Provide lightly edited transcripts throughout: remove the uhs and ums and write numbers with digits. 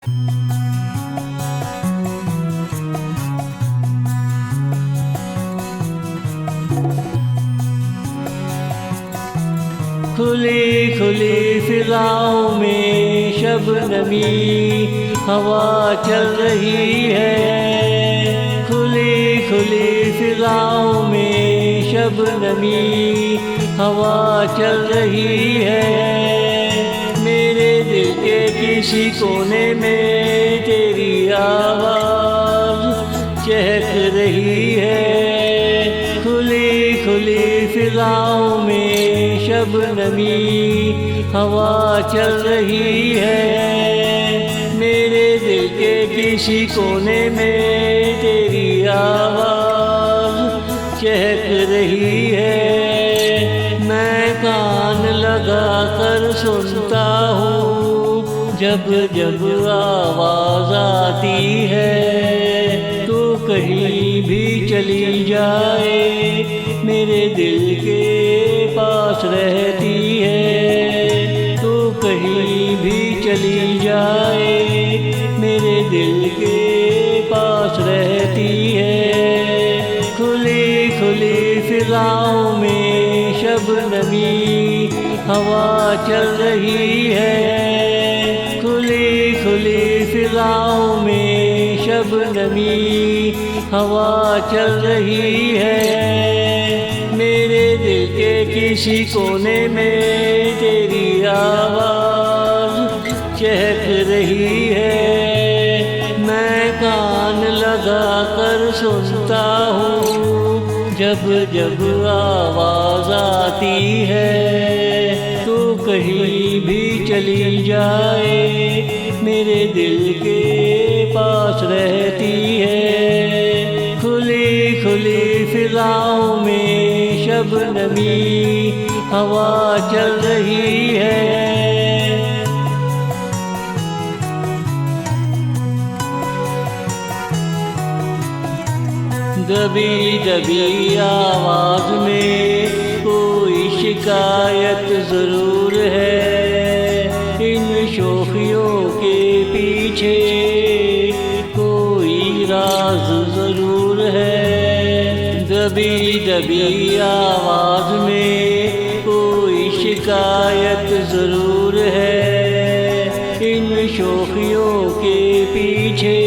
खुली खुली फिजाओं में शबनमी हवा चल रही है। खुली खुली फिजाओं में शबनमी हवा चल रही है। मेरे दिल के किसी कोने में तेरी आवाज़ चहक रही है। खुली खुली फिजाओं में शबनमी हवा चल रही है। मेरे दिल के किसी कोने में तेरी आवाज़ चहक रही है। मैं कान लगा कर सुनता हूँ जब जब आवाज़ आती है। तो कहीं भी चली जाए मेरे दिल के पास रहती है। तो कहीं भी चली जाए मेरे दिल के पास रहती है। खुली खुली फिजाओं में शबनमी हवा चल रही है। खुली खुली फिजाओं में शबनमी हवा चल रही है। मेरे दिल के किसी कोने में तेरी आवाज़ चहक रही है। मैं कान लगा कर सुनता हूँ जब जब आवाज़ आती है। तो कहीं भी चली जाए मेरे दिल के पास रहती है। खुली खुली फिजाओं में शबनमी हवा चल रही है। दबी दबी आवाज़ में कोई शिकायत ज़रूर है। इन शोखियों के पीछे कोई राज ज़रूर है। दबी दबी आवाज़ में कोई शिकायत ज़रूर है। इन शोखियों के पीछे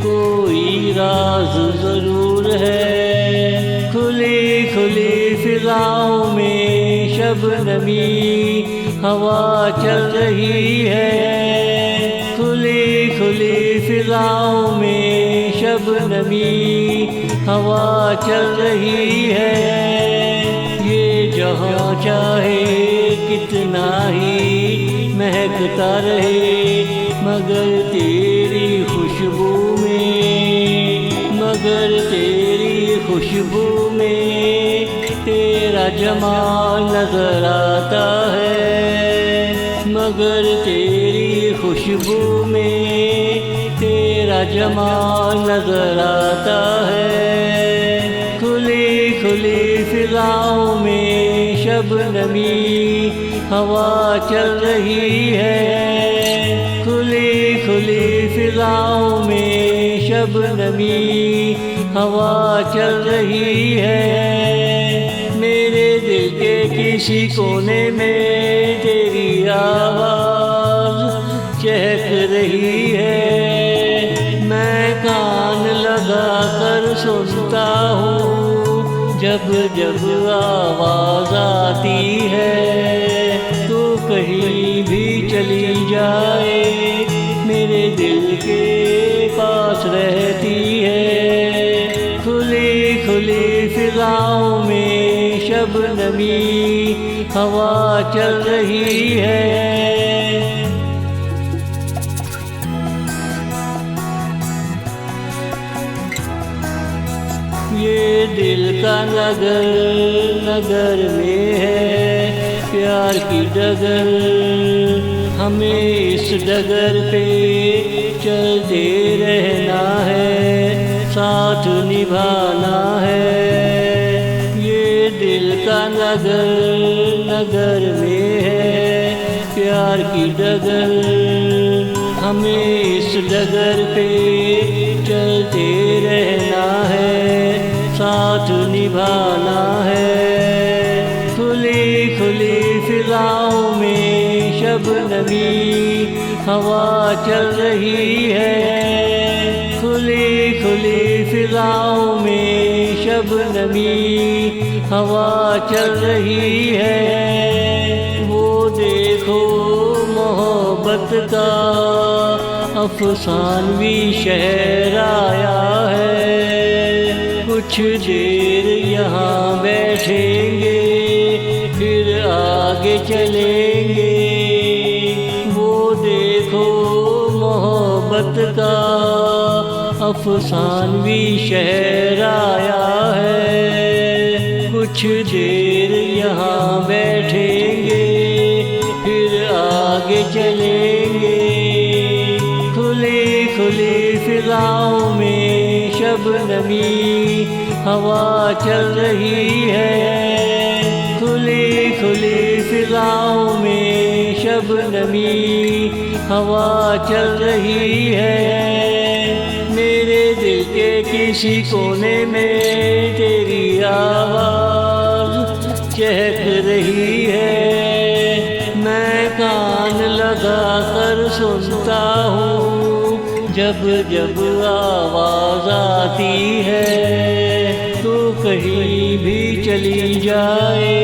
कोई राज ज़रूर है। खुली खुली फिजाओं में शबनमी हवा चल रही है। खुली खुली फिजाओं में शबनमी हवा चल रही है। ये जहाँ चाहे कितना ही महकता रहे मगर तेरी खुशबू में, मगर तेरी खुशबू में तेरा जमाल नजर आता है। मगर तेरी खुशबू में तेरा जमाल नजर आता है। खुली खुली फिजाओं में शबनमी हवा चल रही है। खुली खुली फिजाओं में शबनमी हवा चल रही है। मेरे दिल के किसी कोने में तेरी आवाज़ चहक रही है। मैं कान लगा कर सुनता हूँ जब जब आवाज़ आती है। तो कहीं भी चली जाए मेरे दिल के पास रहती है। खुली खुली फिजाओं में शबनमी हवा चल रही है। ये दिल का नगर नगर में है प्यार की डगर। हमें इस डगर पे चलते रहना है, साथ निभाना है। ये दिल का नगर नगर में है प्यार की डगर। हमें इस डगर पे चलते रहना है, साथ निभाना है। खुली खुली फिजाओं में शबनमी हवा चल रही है, खुली खुली फिजाओं में शबनमी हवा चल रही है। वो देखो मोहब्बत का अफसानवी शहर आया है। कुछ देर यहाँ बैठेंगे फिर आगे चलेंगे। वो देखो मोहब्बत का अफसानवी शहर आया है। कुछ देर यहाँ बैठेंगे फिर आगे चलेंगे। खुली खुली फिजाओं में शबनमी हवा चल रही है, खुली खुली फिजाओं में शबनमी हवा चल रही है। मेरे दिल के किसी कोने में तेरी आवाज़ चहक रही है। मैं कान लगा कर सुनता हूँ जब जब आवाज़ आती है। तो कहीं भी चली जाए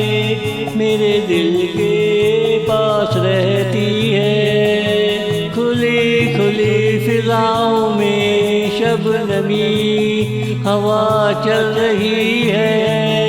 मेरे दिल के पास रहती है। खुली खुली फिजाओं में शबनमी हवा चल रही है।